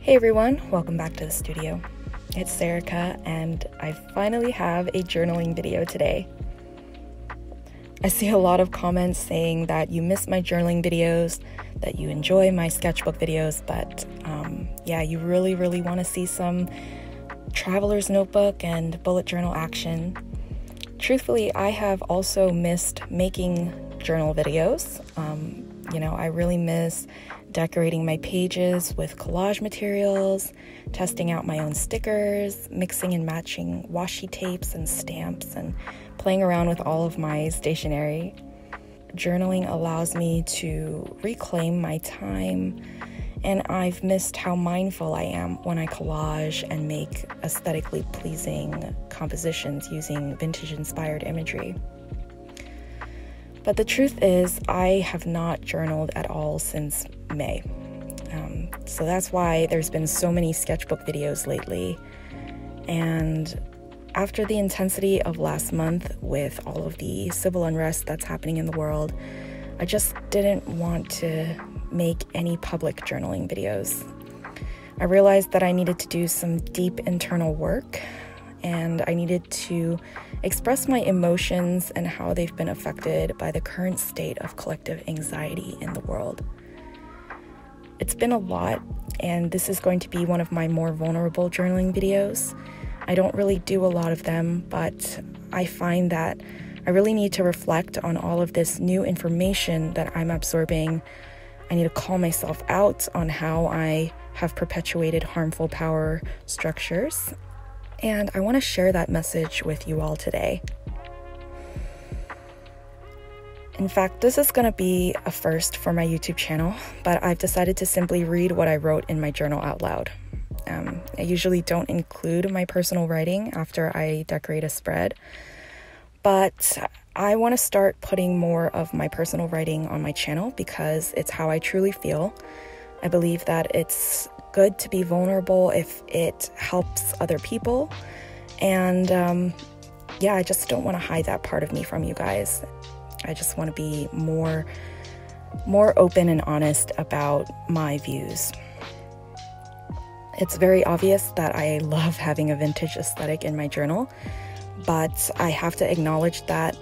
Hey everyone, welcome back to the studio. It's Sarika and I finally have a journaling video today. I see a lot of comments saying that you miss my journaling videos, that you enjoy my sketchbook videos, but you really want to see some traveler's notebook and bullet journal action. Truthfully, I have also missed making journal videos. I really miss decorating my pages with collage materials, testing out my own stickers, mixing and matching washi tapes and stamps, and playing around with all of my stationery. Journaling allows me to reclaim my time, and I've missed how mindful I am when I collage and make aesthetically pleasing compositions using vintage-inspired imagery. But the truth is, I have not journaled at all since May. So that's why there's been so many sketchbook videos lately. And after the intensity of last month with all of the civil unrest that's happening in the world, I just didn't want to make any public journaling videos. I realized that I needed to do some deep internal work, and I needed to express my emotions and how they've been affected by the current state of collective anxiety in the world. It's been a lot, and this is going to be one of my more vulnerable journaling videos. I don't really do a lot of them, but I find that I really need to reflect on all of this new information that I'm absorbing. I need to call myself out on how I have perpetuated harmful power structures. And I want to share that message with you all today. In fact, this is going to be a first for my YouTube channel, but I've decided to simply read what I wrote in my journal out loud. I usually don't include my personal writing after I decorate a spread, but I want to start putting more of my personal writing on my channel because it's how I truly feel. I believe that it's good to be vulnerable if it helps other people. And I just don't want to hide that part of me from you guys. I just want to be more open and honest about my views. It's very obvious that I love having a vintage aesthetic in my journal, but I have to acknowledge that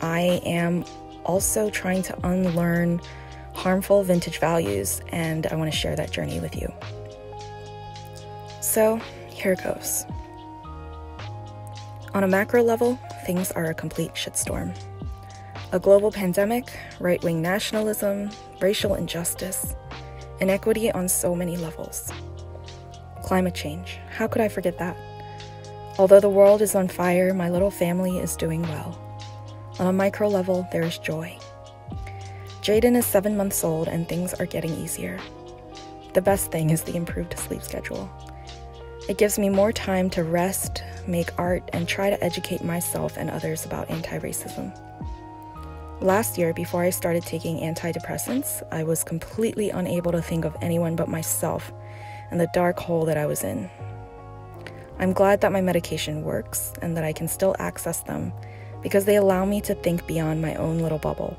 I am also trying to unlearn harmful vintage values, and I want to share that journey with you. So, here goes. On a macro level, things are a complete shitstorm. A global pandemic, right-wing nationalism, racial injustice, inequity on so many levels. Climate change, how could I forget that? Although the world is on fire, my little family is doing well. On a micro level, there is joy. Jaden is 7 months old and things are getting easier. The best thing is the improved sleep schedule. It gives me more time to rest, make art, and try to educate myself and others about anti-racism. Last year, before I started taking antidepressants, I was completely unable to think of anyone but myself and the dark hole that I was in. I'm glad that my medication works and that I can still access them because they allow me to think beyond my own little bubble.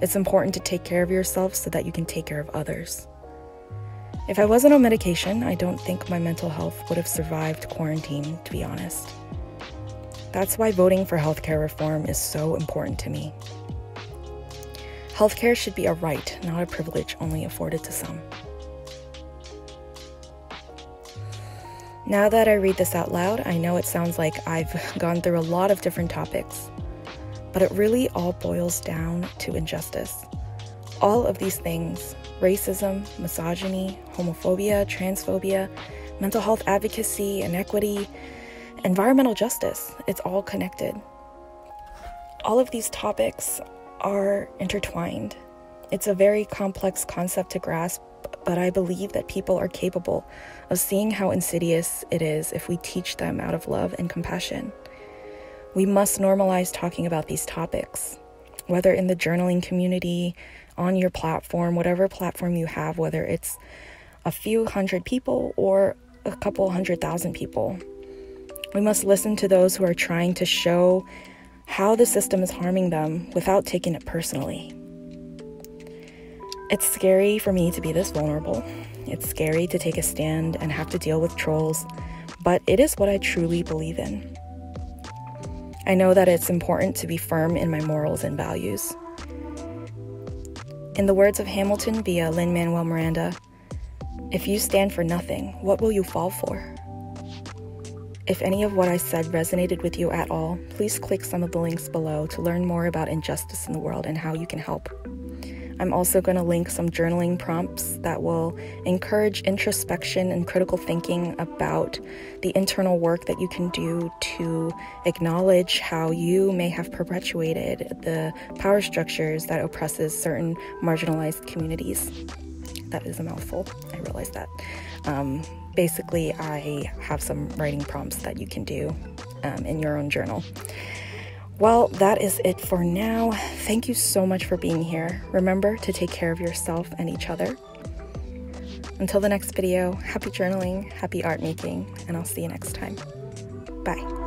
It's important to take care of yourself so that you can take care of others. If I wasn't on medication, I don't think my mental health would have survived quarantine, to be honest. That's why voting for healthcare reform is so important to me. Healthcare should be a right, not a privilege only afforded to some. Now that I read this out loud, I know it sounds like I've gone through a lot of different topics, but it really all boils down to injustice. All of these things, racism, misogyny, homophobia, transphobia, mental health advocacy, inequity, environmental justice, it's all connected. All of these topics are intertwined. It's a very complex concept to grasp, but I believe that people are capable of seeing how insidious it is if we teach them out of love and compassion. We must normalize talking about these topics, whether in the journaling community, on your platform, whatever platform you have, whether it's a few hundred people or a couple 100,000 people. We must listen to those who are trying to show how the system is harming them without taking it personally. It's scary for me to be this vulnerable. It's scary to take a stand and have to deal with trolls, but it is what I truly believe in. I know that it's important to be firm in my morals and values. In the words of Hamilton via Lin-Manuel Miranda, if you stand for nothing, what will you fall for? If any of what I said resonated with you at all, please click some of the links below to learn more about injustice in the world and how you can help. I'm also going to link some journaling prompts that will encourage introspection and critical thinking about the internal work that you can do to acknowledge how you may have perpetuated the power structures that oppresses certain marginalized communities. That is a mouthful, I realize that. Basically, I have some writing prompts that you can do in your own journal. Well, that is it for now. Thank you so much for being here. Remember to take care of yourself and each other. Until the next video, happy journaling, happy art making, and I'll see you next time. Bye.